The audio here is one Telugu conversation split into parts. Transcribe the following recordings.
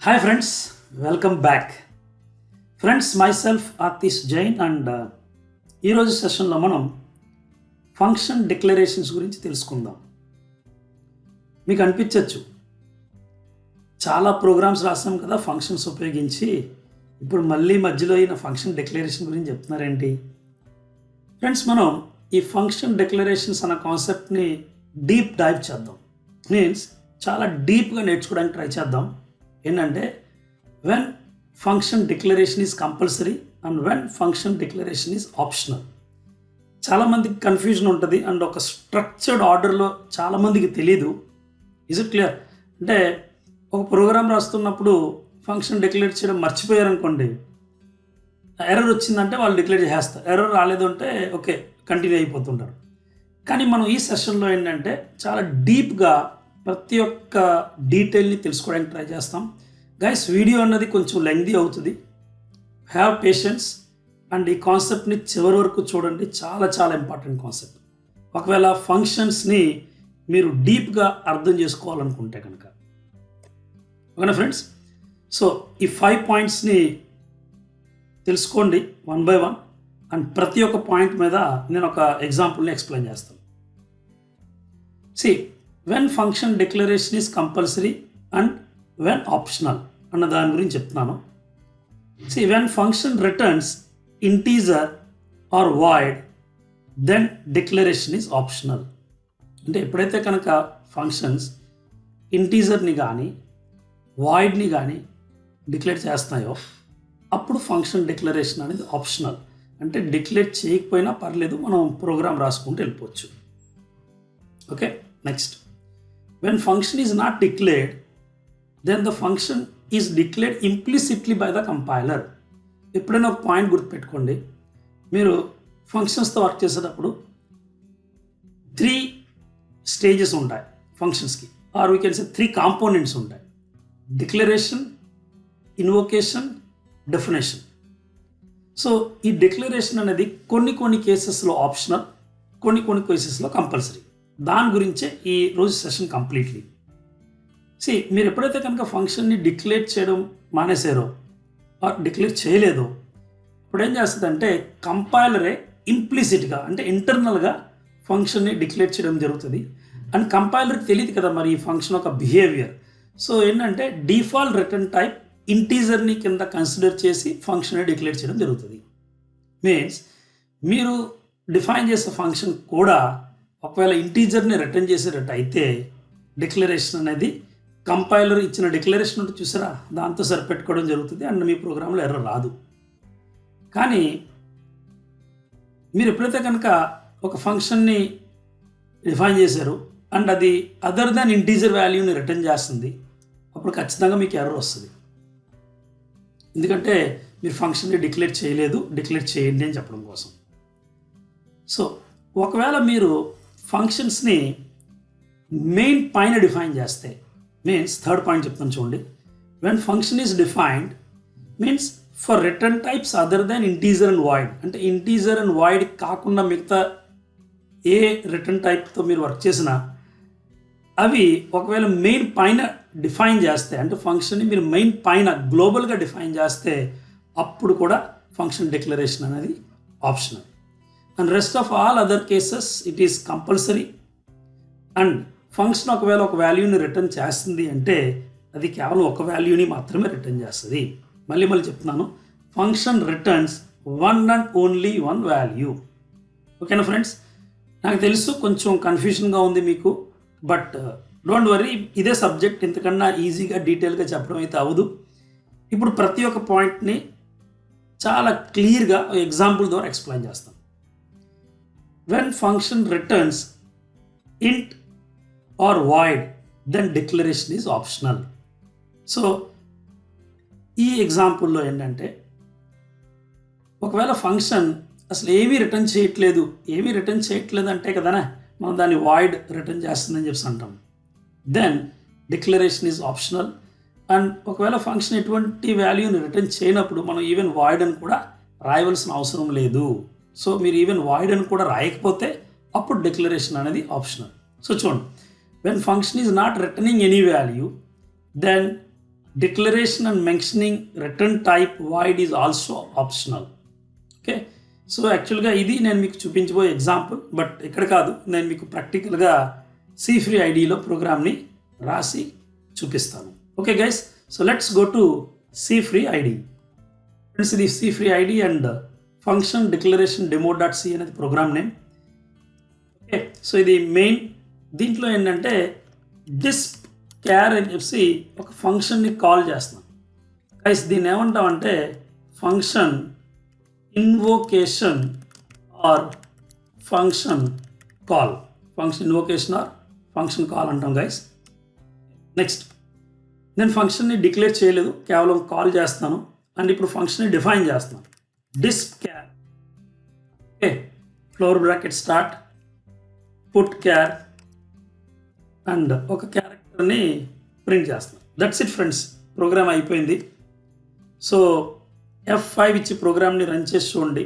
Hi friends, welcome back. Friends, myself Atish Jain and ఈరోజు సెషన్లో మనం ఫంక్షన్ డిక్లరేషన్స్ గురించి తెలుసుకుందాం. మీకు అనిపించవచ్చు చాలా ప్రోగ్రామ్స్ రాసాం కదా ఫంక్షన్స్ ఉపయోగించి, ఇప్పుడు మళ్ళీ మధ్యలో అయిన ఫంక్షన్ డిక్లరేషన్ గురించి చెప్తున్నారేంటి? ఫ్రెండ్స్, మనం ఈ ఫంక్షన్ డిక్లరేషన్స్ అన్న కాన్సెప్ట్ని డీప్ డైవ్ చేద్దాం. మీన్స్ చాలా డీప్గా నేర్చుకోవడానికి ట్రై చేద్దాం. ఏంటంటే when function declaration is compulsory and when function declaration is optional. చాలామందికి కన్ఫ్యూజన్ ఉంటుంది అండ్ ఒక స్ట్రక్చర్డ్ ఆర్డర్లో చాలామందికి తెలీదు. Is it clear? అంటే ఒక ప్రోగ్రామ్ రాస్తున్నప్పుడు ఫంక్షన్ డిక్లేర్ చేయడం మర్చిపోయారనుకోండి, ఎర్రర్ వచ్చిందంటే వాళ్ళు డిక్లేర్ చేస్తారు, ఎర్రర్ రాలేదు అంటే ఓకే కంటిన్యూ అయిపోతుంటారు. కానీ మనం ఈ సెషన్లో ఏంటంటే చాలా డీప్గా ప్రతి ఒక్క డీటెయిల్ని తెలుసుకోవడానికి ట్రై చేస్తాం. గైస్, వీడియో అన్నది కొంచెం లెంగ్దీ అవుతుంది. హ్యావ్ పేషెన్స్ అండ్ ఈ కాన్సెప్ట్ని చివరి వరకు చూడండి. చాలా చాలా ఇంపార్టెంట్ కాన్సెప్ట్. ఒకవేళ ఫంక్షన్స్ని మీరు డీప్గా అర్థం చేసుకోవాలనుకుంటే కనుక. ఓకేనా ఫ్రెండ్స్? సో ఈ 5 పాయింట్స్ని తెలుసుకోండి వన్ బై వన్ అండ్ ప్రతి ఒక్క పాయింట్ మీద నేను ఒక ఎగ్జాంపుల్ని ఎక్స్ప్లెయిన్ చేస్తాను. When function declaration is compulsory and when optional అన్న దాని గురించి చెప్తున్నాను. When function returns integer or void then declaration is optional. అంటే ఎప్పుడైతే కనుక ఫంక్షన్స్ ఇంటీజర్ని కానీ వాయిడ్ని కానీ డిక్లేర్ చేస్తున్నాయో అప్పుడు ఫంక్షన్ డిక్లరేషన్ అనేది ఆప్షనల్. అంటే డిక్లేర్ చేయకపోయినా పర్లేదు, మనం ప్రోగ్రామ్ రాసుకుంటూ వెళ్ళిపోవచ్చు. Okay, next. When function is not declared, then the function is declared implicitly by the compiler. ఎప్పుడైనా ఒక పాయింట్ గుర్తుపెట్టుకోండి, మీరు ఫంక్షన్స్తో వర్క్ చేసేటప్పుడు 3 స్టేజెస్ ఉంటాయి ఫంక్షన్స్కి, or we can say 3 components ఉంటాయి: డిక్లరేషన్, ఇన్వోకేషన్, డెఫినేషన్. సో ఈ డిక్లరేషన్ అనేది కొన్ని కేసెస్లో ఆప్షనల్, కొన్ని కేసెస్లో కంపల్సరీ. దాని గురించే ఈ రోజు సెషన్ కంప్లీట్లీ. మీరు ఎప్పుడైతే కనుక ఫంక్షన్ని డిక్లేర్ చేయడం మానేసారో ఆర్ డిక్లేర్ చేయలేదో ఇప్పుడు ఏం చేస్తుందంటే కంపైలరే ఇంప్లిసిట్గా అంటే ఇంటర్నల్గా ఫంక్షన్ని డిక్లేర్ చేయడం జరుగుతుంది. అండ్ కంపైలర్కి తెలియదు కదా మరి ఈ ఫంక్షన్ ఒక బిహేవియర్. సో ఏంటంటే డిఫాల్ట్ రిటర్న్ టైప్ ఇంటీజర్ని కింద కన్సిడర్ చేసి ఫంక్షన్ని డిక్లేర్ చేయడం జరుగుతుంది. మీన్స్ మీరు డిఫైన్ చేసే ఫంక్షన్ కూడా ఒకవేళ ఇంటీజర్ని రిటర్న్ చేసేటట్టు అయితే డిక్లరేషన్ అనేది కంపైలర్ ఇచ్చిన డిక్లరేషన్ ఉంటే చూసారా, దాంతో సరిపెట్టుకోవడం జరుగుతుంది అండ్ మీ ప్రోగ్రాంలో ఎర్రర్ రాదు. కానీ మీరు ఎప్పుడైతే కనుక ఒక ఫంక్షన్ని డిఫైన్ చేశారు అండ్ అది అదర్ దాన్ ఇంటీజర్ వాల్యూని రిటర్న్ చేస్తుంది, అప్పుడు ఖచ్చితంగా మీకు ఎర్రర్ వస్తుంది. ఎందుకంటే మీరు ఫంక్షన్ని డిక్లేర్ చేయలేదు, డిక్లేర్ చేయండి అని చెప్పడం కోసం. సో ఒకవేళ మీరు ఫంక్షన్స్ని మెయిన్ పైన డిఫైన్ చేస్తే, మీన్స్ థర్డ్ పాయింట్ చెప్తాను చూడండి. When function is defined means for return types other than integer and void. అంటే ఇంటీజర్ అండ్ వాయిడ్ కాకుండా మిగతా ఏ రిటర్న్ టైప్తో మీరు వర్క్ చేసినా అవి ఒకవేళ మెయిన్ పైన డిఫైన్ చేస్తే, అంటే ఫంక్షన్ని మీరు మెయిన్ పైన గ్లోబల్గా డిఫైన్ చేస్తే అప్పుడు కూడా ఫంక్షన్ డిక్లరేషన్ అనేది optional. And rest of all other cases it is compulsory. And function ఒకవేళ ఒక వాల్యూని రిటర్న్ చేస్తుంది అంటే అది కేవలం ఒక వాల్యూని మాత్రమే రిటర్న్ చేస్తుంది. మళ్ళీ చెప్తున్నాను, function returns one and only one value. ఓకేనా ఫ్రెండ్స్? నాకు తెలుసు కొంచెం కన్ఫ్యూజన్గా ఉంది మీకు, బట్ డోంట్ వరీ, ఇదే సబ్జెక్ట్, ఇంతకన్నా ఈజీగా డీటెయిల్గా చెప్పడం అయితే అవ్వదు. ఇప్పుడు ప్రతి ఒక్క పాయింట్ని చాలా క్లియర్గా ఎగ్జాంపుల్ ద్వారా ఎక్స్ప్లెయిన్ చేస్తాను. When function returns int or void, then declaration is optional. So ఈ ఎగ్జాంపుల్లో ఏంటంటే ఒకవేళ ఫంక్షన్ అసలు ఏమీ రిటర్న్ చేయట్లేదు అంటే కదనే మనం దాన్ని వాయిడ్ రిటర్న్ చేస్తుందని చెప్పి అంటాం. Then declaration is optional. And ఒకవేళ ఫంక్షన్ ఎటువంటి వాల్యూని రిటర్న్ చేయనప్పుడు మనం ఈవెన్ వాయిడ్ అని కూడా రాయవలసిన అవసరం లేదు. సో మీరు ఈవెన్ వాయిడ్ అని కూడా రాయకపోతే అప్పుడు డిక్లరేషన్ అనేది ఆప్షనల్. సో చూడండి, when function is not returning any value then declaration and mentioning return type void is also optional. Okay, so యాక్చువల్గా ఇది నేను మీకు చూపించబోయే ఎగ్జాంపుల్, బట్ ఇక్కడ కాదు, నేను మీకు ప్రాక్టికల్గా సి ఫ్రీ ఐడిలో ప్రోగ్రామ్ని రాసి చూపిస్తాను. Okay guys, so let's go to C free ID. Friends, ఇది C free ID and function declaration demo C అనేది ప్రోగ్రామ్ నేమ్. ఓకే, సో ఇది మెయిన్. దీంట్లో ఏంటంటే డిస్ప్ క్యార్ అని చెప్పి ఒక ఫంక్షన్ని కాల్ చేస్తున్నాం. గైస్, దీన్ని ఏమంటామంటే function invocation or function call. Function invocation or function call అంటాం గైస్. నెక్స్ట్, నేను ఫంక్షన్ని డిక్లేర్ చేయలేదు, కేవలం కాల్ చేస్తాను. అండ్ ఇప్పుడు ఫంక్షన్ని డిఫైన్ చేస్తున్నాను. Disp char, okay, flower bracket start, put char and ఒక క్యారెక్టర్ని ప్రింట్ చేస్తున్నాను. దట్స్ ఇట్ ఫ్రెండ్స్, ప్రోగ్రామ్ అయిపోయింది. సో F5 ఇచ్చి ప్రోగ్రామ్ని రన్ చేసి చూడండి,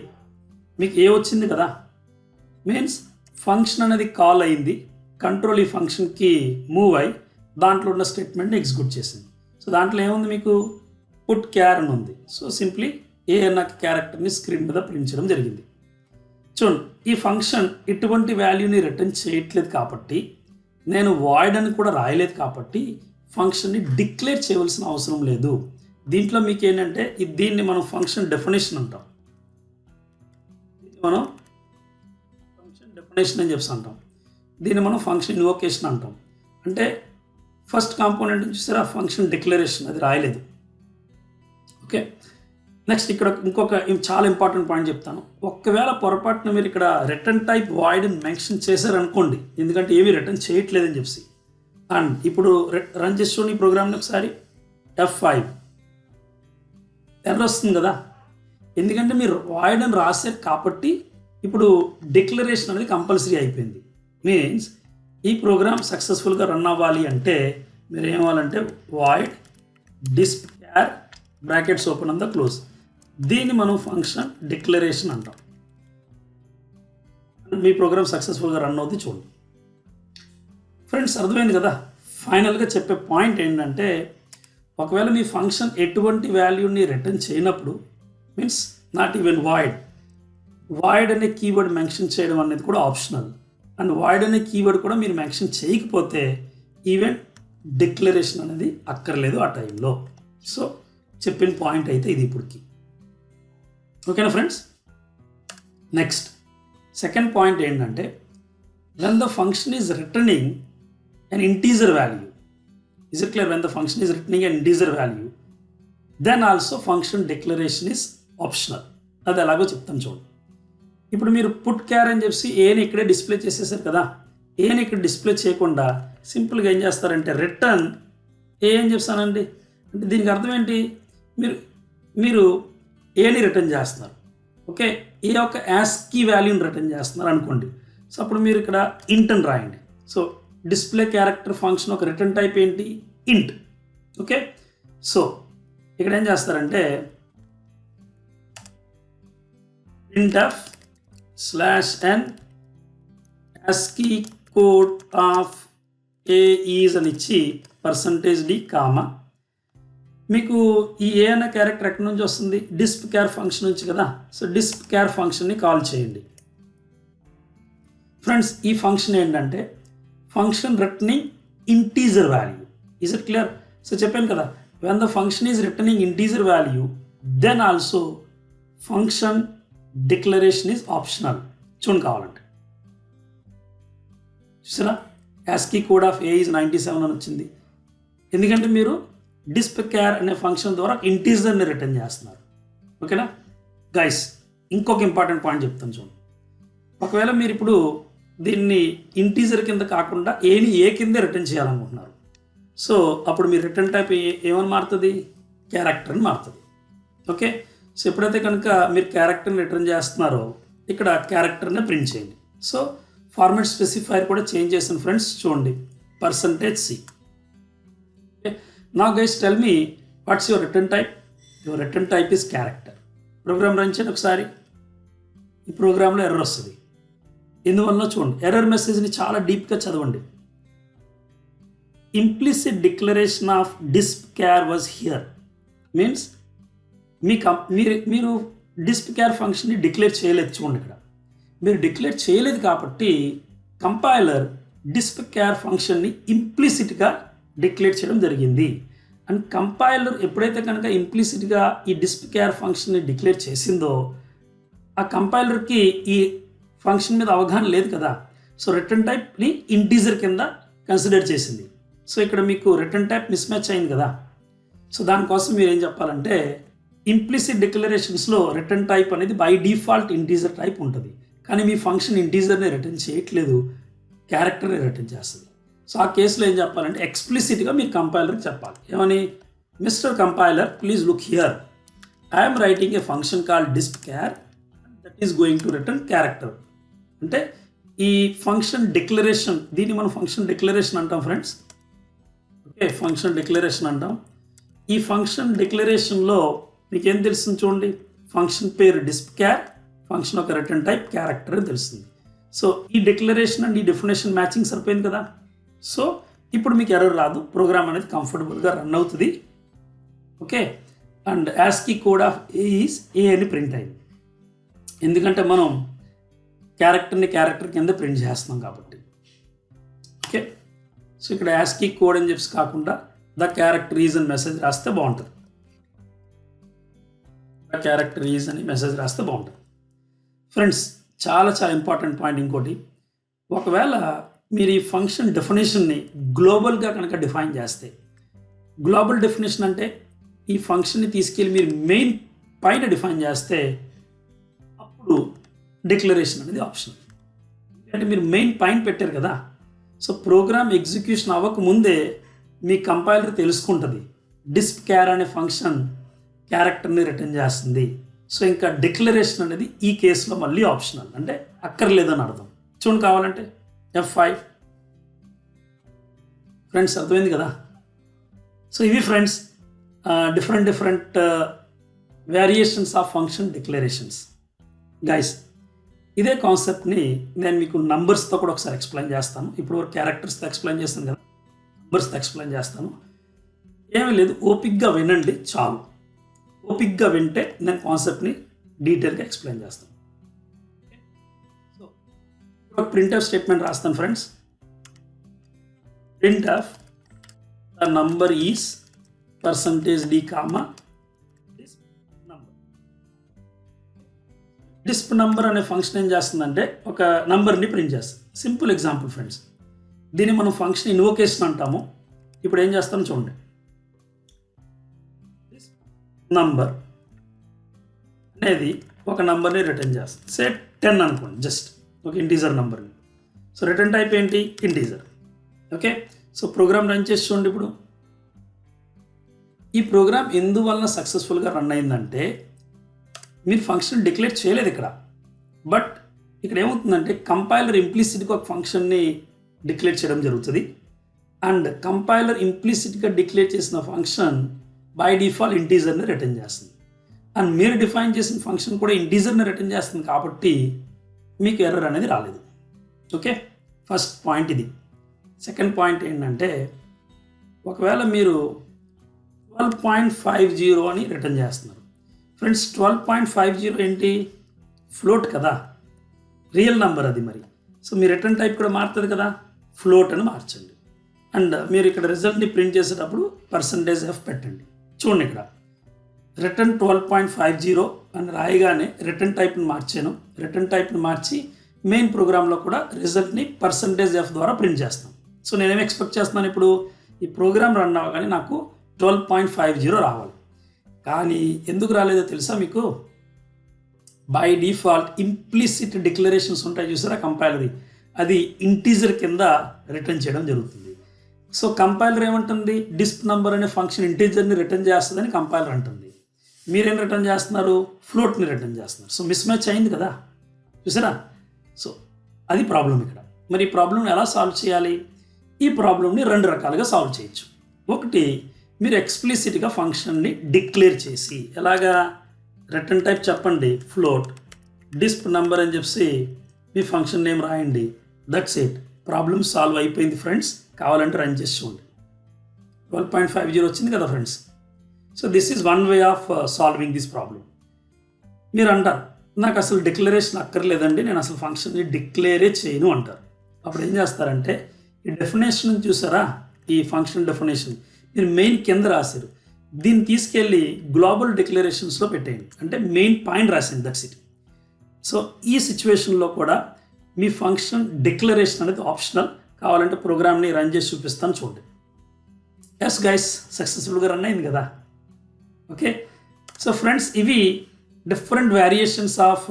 మీకు ఏ వచ్చింది కదా, మీన్స్ ఫంక్షన్ అనేది కాల్ అయింది, కంట్రోల్ ఈ ఫంక్షన్కి మూవ్ అయ్యి దాంట్లో ఉన్న స్టేట్మెంట్ని ఎగ్జిక్యూట్ చేసింది. సో దాంట్లో ఏముంది, మీకు పుట్ క్యార్ అని ఉంది. సో సింప్లీ ఏ అన్న క్యారెక్టర్ని స్క్రీన్ మీద ప్రింట్ చేయడం జరిగింది. చూడండి, ఈ ఫంక్షన్ ఎటువంటి వాల్యూని రిటర్న్ చేయట్లేదు కాబట్టి, నేను వాయిడ్ అని కూడా రాయలేదు కాబట్టి ఫంక్షన్ని డిక్లేర్ చేయవలసిన అవసరం లేదు. దీంట్లో మీకు ఏంటంటే దీన్ని మనం ఫంక్షన్ డెఫినేషన్ అంటాం. మనం ఫంక్షన్ డెఫినేషన్ అని చెప్పి అంటాం. దీన్ని మనం ఫంక్షన్ ఇన్వోకేషన్ అంటాం. అంటే ఫస్ట్ కాంపోనెంట్ చూసారా, ఫంక్షన్ డిక్లరేషన్, అది రాయలేదు. ఓకే, నెక్స్ట్ ఇక్కడ ఇంకొక చాలా ఇంపార్టెంట్ పాయింట్ చెప్తాను. ఒకవేళ పొరపాటున మీరు ఇక్కడ రిటర్న్ టైప్ వాయిడ్ అని మెన్షన్ చేశారనుకోండి, ఎందుకంటే ఏమీ రిటర్న్ చేయట్లేదని చెప్పి, అండ్ ఇప్పుడు రన్ చేసి చూడండి ఈ ప్రోగ్రామ్ని ఒకసారి. F5 ఎర్రర్ వస్తుంది కదా, ఎందుకంటే మీరు వాయిడ్ అని రాశారు కాబట్టి ఇప్పుడు డిక్లరేషన్ అనేది కంపల్సరీ అయిపోయింది. మీన్స్ ఈ ప్రోగ్రామ్ సక్సెస్ఫుల్గా రన్ అవ్వాలి అంటే మీరు ఏమవ్వాలంటే వాయిడ్ డిస్ప్ క్యార్ బ్రాకెట్స్ ఓపెన్ అంతా క్లోజ్, దీన్ని మనం ఫంక్షన్ డిక్లరేషన్ అంటాం. మీ ప్రోగ్రామ్ సక్సెస్ఫుల్గా రన్ అవుతుంది చూడండి. ఫ్రెండ్స్, అర్థమైంది కదా. ఫైనల్గా చెప్పే పాయింట్ ఏంటంటే, ఒకవేళ మీ ఫంక్షన్ ఎటువంటి వాల్యూని రిటర్న్ చేయనప్పుడు, మీన్స్ నాట్ ఈవెన్ వాయిడ్ అనే కీవర్డ్ మెన్షన్ చేయడం అనేది కూడా ఆప్షనల్. అండ్ వాయిడ్ అనే కీవర్డ్ కూడా మీరు మెన్షన్ చేయకపోతే ఈవెన్ డిక్లరేషన్ అనేది అక్కర్లేదు ఆ టైంలో. సో చెప్పిన పాయింట్ అయితే ఇది ఇప్పటికి. ఓకేనా ఫ్రెండ్స్. నెక్స్ట్ సెకండ్ పాయింట్ ఏంటంటే, when the function is returning an integer value, is it clear? When the function is returning an integer value, then also function declaration is optional. అది ఎలాగో చెప్తాను చూడండి. ఇప్పుడు మీరు పుట్ క్యార్ అని చెప్పి ఏని ఇక్కడే డిస్ప్లే చేసేసారు కదా, ఏని ఇక్కడ డిస్ప్లే చేయకుండా సింపుల్గా ఏం చేస్తారంటే రిటర్న్ ఏ అని చెప్తానండి. అంటే దీనికి అర్థం ఏంటి, మీరు ఏని రిటర్న్ చేస్తున్నారు. ఓకే, ఏ యొక్క యాస్కీ వాల్యూని రిటర్న్ చేస్తున్నారు అనుకోండి. సో అప్పుడు మీరు ఇక్కడ ఇంట్ అని రాయండి. సో డిస్ప్లే క్యారెక్టర్ ఫంక్షన్ ఒక రిటర్న్ టైప్ ఏంటి, ఇంట్. ఓకే, సో ఇక్కడ ఏం చేస్తారంటే printf /n ASCII code of a is అని ఇచ్చి %d కామా, మీకు ఈ ఏ అన్న క్యారెక్టర్ ఎక్కడి నుంచి వస్తుంది, డిస్ప్ క్యార్ ఫంక్షన్ నుంచి కదా. సో డిస్ప్ క్యార్ ఫంక్షన్ని కాల్ చేయండి. ఫ్రెండ్స్, ఈ ఫంక్షన్ ఏంటంటే function returning integer value. Is it clear? So చెప్పాను కదా, when the function is returning integer value then also function declaration is optional. చూడండి కావాలంటే, చూసారా, ASCII code of A is 97 అని వచ్చింది. ఎందుకంటే మీరు డిస్ప్ క్యార్ అనే ఫంక్షన్ ద్వారా ఇంటీజర్ని రిటర్న్ చేస్తున్నారు. ఓకేనా గైస్, ఇంకొక ఇంపార్టెంట్ పాయింట్ చెప్తాను చూడండి. ఒకవేళ మీరు ఇప్పుడు దీన్ని ఇంటీజర్ కింద కాకుండా ఏని ఏ కిందే రిటర్న్ చేయాలనుకుంటున్నారు. సో అప్పుడు మీ రిటర్న్ టైప్ ఏమని మారుతుంది, క్యారెక్టర్ అని మారుతుంది. ఓకే, సో ఎప్పుడైతే కనుక మీరు క్యారెక్టర్ని రిటర్న్ చేస్తున్నారో ఇక్కడ క్యారెక్టర్ని ప్రింట్ చేయండి. సో ఫార్మాట్ స్పెసిఫైర్ కూడా చేంజ్ చేసాను ఫ్రెండ్స్, చూడండి %c. ఓకే, నా guys tell me what's your return type. Your return type is character. Program run చేయండి ఒకసారి. ఈ ప్రోగ్రాంలో ఎర్రర్ వస్తుంది. ఎందువల్ల చూడండి, ఎర్రర్ మెసేజ్ని చాలా డీప్గా చదవండి. Implicit declaration of disp char was here means మీరు డిస్ప్ క్యార్ ఫంక్షన్ని డిక్లేర్ చేయలేదు. చూడండి ఇక్కడ మీరు డిక్లేర్ చేయలేదు కాబట్టి కంపైలర్ డిస్ప్ క్యార్ ఫంక్షన్ని ఇంప్లిసిట్గా డిక్లేర్ చేయడం జరిగింది. అండ్ కంపైలర్ ఎప్పుడైతే కనుక ఇంప్లిసిట్గా ఈ డిస్ప్ క్యార్ ఫంక్షన్ని డిక్లేర్ చేసిందో ఆ కంపైలర్కి ఈ ఫంక్షన్ మీద అవగాహన లేదు కదా. సో రిటర్న్ టైప్ని ఇంటీజర్ కింద కన్సిడర్ చేసింది. సో ఇక్కడ మీకు రిటర్న్ టైప్ మిస్ మ్యాచ్ అయింది కదా. సో దానికోసం మీరు ఏం చెప్పాలంటే ఇంప్లిసిట్ డిక్లరేషన్స్లో రిటర్న్ టైప్ అనేది బై డిఫాల్ట్ ఇంటీజర్ టైప్ ఉంటుంది. కానీ మీ ఫంక్షన్ ఇంటీజర్ని రిటర్న్ చేయట్లేదు, క్యారెక్టర్ని రిటర్న్ చేస్తుంది. సో ఆ కేసులో ఏం చెప్పాలంటే ఎక్స్ప్లిసిట్గా మీరు కంపైలర్కి చెప్పాలి. ఏమని, mister compiler please look here, I'm writing a function called disp char that is going to return character. అంటే ఈ ఫంక్షన్ డిక్లరేషన్, దీన్ని మనం ఫంక్షన్ డిక్లరేషన్ అంటాం ఫ్రెండ్స్. ఓకే, ఫంక్షన్ డిక్లరేషన్ అంటాం. ఈ ఫంక్షన్ డిక్లరేషన్లో మీకు ఏం తెలుస్తుంది చూడండి, ఫంక్షన్ పేరు డిస్ప్ క్యార్, ఫంక్షన్ ఒక రిటర్న్ టైప్ క్యారెక్టర్ అని తెలుస్తుంది. సో ఈ డిక్లరేషన్ అండ్ ఈ డెఫినేషన్ మ్యాచింగ్ సరిపోయింది కదా. సో ఇప్పుడు మీకు ఎర్రర్ రాదు, ప్రోగ్రామ్ అనేది కంఫర్టబుల్గా రన్ అవుతుంది. Okay, and ASCII code of A is a అని ప్రింట్ అయింది, ఎందుకంటే మనం క్యారెక్టర్ని క్యారెక్టర్ కింద ప్రింట్ చేస్తున్నాం కాబట్టి. ఓకే, సో ఇక్కడ యాస్కీ కోడ్ అని చెప్పి కాకుండా ద క్యారెక్టర్ ఈజ్ అని మెసేజ్ రాస్తే బాగుంటుంది. ద క్యారెక్టర్ ఈజ్ అని మెసేజ్ రాస్తే బాగుంటుంది. ఫ్రెండ్స్, చాలా చాలా ఇంపార్టెంట్ పాయింట్ ఇంకోటి, ఒకవేళ మీరు ఈ ఫంక్షన్ డెఫినేషన్ని గ్లోబల్గా కనుక డిఫైన్ చేస్తే, గ్లోబల్ డెఫినేషన్ అంటే ఈ ఫంక్షన్ని తీసుకెళ్ళి మీరు మెయిన్ పైన డిఫైన్ చేస్తే అప్పుడు డిక్లరేషన్ అనేది ఆప్షన్. అంటే మీరు మెయిన్ పైన పెట్టారు కదా. సో ప్రోగ్రామ్ ఎగ్జిక్యూషన్ అవ్వకముందే మీ కంపైలర్ తెలుసుకుంటుంది డిస్ప్ క్యార్ అనే ఫంక్షన్ క్యారెక్టర్ని రిటర్న్ చేస్తుంది. సో ఇంకా డిక్లరేషన్ అనేది ఈ కేసులో మళ్ళీ ఆప్షనల్, అంటే అక్కర్లేదని అర్థం. చూడండి కావాలంటే F5. ఫ్రెండ్స్ అర్థమైంది కదా. సో ఇవి friends different variations of function declarations. Guys, ఇదే కాన్సెప్ట్ని నేను మీకు నంబర్స్తో కూడా ఒకసారి ఎక్స్ప్లెయిన్ చేస్తాను. ఇప్పుడు క్యారెక్టర్స్తో ఎక్స్ప్లెయిన్ చేస్తాను కదా, నంబర్స్తో ఎక్స్ప్లెయిన్ చేస్తాను. ఏమీ లేదు, ఓపిక్గా వినండి చాలు. ఓపిక్గా వింటే నేను కాన్సెప్ట్ని డీటెయిల్గా ఎక్స్ప్లెయిన్ చేస్తాను. సో ఒక ప్రింట్ఎఫ్ స్టేట్మెంట్ రాస్తాను friends. Printf the number is %d comma disp number. Disp number అనే ఫంక్షన్ ఏం చేస్తుందంటే ఒక నంబర్ని ప్రింట్ చేస్తుంది. సింపుల్ ఎగ్జాంపుల్ ఫ్రెండ్స్, దీన్ని మనం ఫంక్షన్ ఇన్వోకేషన్ అంటాము. ఇప్పుడు ఏం చేస్తాను చూడండి, నంబర్ అనేది ఒక నంబర్ని రిటర్న్ చేస్తుంది. సే 10 అనుకోండి, జస్ట్ ఒక ఇంటీజర్ నంబర్ని. సో రిటర్న్ టైప్ ఏంటి, integer. Okay, so program run చేసి చూడండి. ఇప్పుడు ఈ ప్రోగ్రామ్ ఎందువలన సక్సెస్ఫుల్గా రన్ అయిందంటే మీరు ఫంక్షన్ డిక్లేర్ చేయలేదు ఇక్కడ, బట్ ఇక్కడ ఏమవుతుందంటే కంపైలర్ ఇంప్లిసిట్గా ఒక ఫంక్షన్ని డిక్లేర్ చేయడం జరుగుతుంది. అండ్ కంపైలర్ ఇంప్లిసిట్గా డిక్లేర్ చేసిన ఫంక్షన్ బై డిఫాల్ట్ ఇంటీజర్ని రిటర్న్ చేస్తుంది. అండ్ మీరు డిఫైన్ చేసిన ఫంక్షన్ కూడా ఇంటీజర్ని రిటర్న్ చేస్తుంది కాబట్టి మీకు ఎర్రర్ అనేది రాలేదు. ఓకే, ఫస్ట్ పాయింట్ ఇది. సెకండ్ పాయింట్ ఏంటంటే ఒకవేళ మీరు 12.50 అని రిటర్న్ చేస్తున్నారు. ఫ్రెండ్స్ 12.50 ఏంటి, ఫ్లోట్ కదా, రియల్ నెంబర్ అది. మరి సో మీ రిటర్న్ టైప్ కూడా మారుతుంది కదా, ఫ్లోట్ అని మార్చండి. అండ్ మీరు ఇక్కడ రిజల్ట్ని ప్రింట్ చేసేటప్పుడు %f పెట్టండి. చూడండి ఇక్కడ రిటర్న్ 12.50 అని రాయగానే రిటర్న్ టైప్ని మార్చాను. రిటర్న్ టైప్ని మార్చి మెయిన్ ప్రోగ్రాంలో కూడా రిజల్ట్ని %f ద్వారా ప్రింట్ చేస్తాను. సో నేనేం ఎక్స్పెక్ట్ చేస్తున్నాను, ఇప్పుడు ఈ ప్రోగ్రామ్ రన్ అవ్వగానే నాకు 12.50 రావాలి. కానీ ఎందుకు రాలేదో తెలుసా మీకు, బై డిఫాల్ట్ ఇంప్లిసిట్ డిక్లరేషన్స్ ఉంటాయి చూసారా కంపైలర్ది, అది ఇంటీజర్ కింద రిటర్న్ చేయడం జరుగుతుంది. సో కంపైలర్ ఏమంటుంది, డిస్ప్ నంబర్ అనే ఫంక్షన్ ఇంటీజర్ని రిటర్న్ చేస్తుందని కంపైలర్ అంటుంది. మీరేం రిటర్న్ చేస్తున్నారు, ఫ్లోట్ని రిటర్న్ చేస్తున్నారు. సో మిస్ మ్యాచ్ అయింది కదా, చూసారా. సో అది ప్రాబ్లం ఇక్కడ. మరి ఈ ప్రాబ్లమ్ని ఎలా సాల్వ్ చేయాలి, ఈ ప్రాబ్లమ్ని 2 రకాలుగా సాల్వ్ చేయొచ్చు. ఒకటి, మీరు ఎక్స్ప్లిసిట్గా ఫంక్షన్ని డిక్లేర్ చేసి, ఎలాగా, రిటర్న్ టైప్ చెప్పండి ఫ్లోట్, డిస్ప్ నంబర్ అని చెప్పి మీ ఫంక్షన్ నేమ్ రాయండి, దట్స్ ఇట్, ప్రాబ్లమ్ సాల్వ్ అయిపోయింది ఫ్రెండ్స్. కావాలంటే రన్ చేసి చూడండి. 12.50 వచ్చింది కదా friends. So this is one way of solving this problem. మీరు అంటారు నాకు అసలు డిక్లరేషన్ అక్కర్లేదండి, నేను అసలు ఫంక్షన్ని డిక్లేరే చేయను అంటారు. అప్పుడు ఏం చేస్తారంటే ఈ డెఫినేషన్ చూసారా, ఈ ఫంక్షన్ డెఫినేషన్ మీరు మెయిన్ కింద రాశారు, దీన్ని తీసుకెళ్ళి గ్లోబల్ డిక్లరేషన్స్లో పెట్టేయండి. అంటే మెయిన్ పాయింట్ రాసింది, దట్స్ ఇట్. సో ఈ సిచ్యువేషన్లో కూడా మీ ఫంక్షన్ డిక్లరేషన్ అనేది ఆప్షనల్. కావాలంటే ప్రోగ్రామ్ని రన్ చేసి చూపిస్తాను చూడండి. ఎస్ గైస్, సక్సెస్ఫుల్గా రన్ అయింది కదా. ఓకే, సో ఫ్రెండ్స్ ఇవి different variations of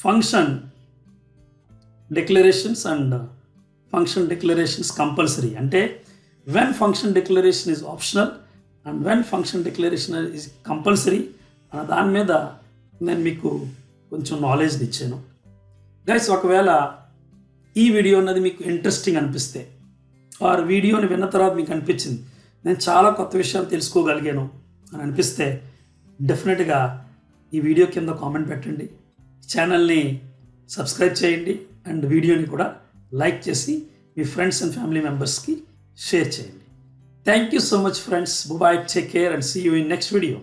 function declarations and function declarations compulsory. అంటే when function declaration is optional and when function declaration is compulsory అన్న దాని మీద నేను మీకు కొంచెం నాలెడ్జ్ని ఇచ్చాను. గైస్, ఒకవేళ ఈ వీడియో అన్నది మీకు ఇంట్రెస్టింగ్ అనిపిస్తే ఆర్ వీడియోని విన్న తర్వాత మీకు అనిపించింది నేను చాలా కొత్త విషయాలు తెలుసుకోగలిగాను అని అనిపిస్తే డెఫినెట్గా ఈ వీడియో కింద కామెంట్ పెట్టండి, ఛానల్ని సబ్స్క్రైబ్ చేయండి అండ్ వీడియోని కూడా లైక్ చేసి మీ ఫ్రెండ్స్ అండ్ ఫ్యామిలీ మెంబర్స్కి షేర్ చేయండి. Thank you so much friends. Bye, take care and see you in next video.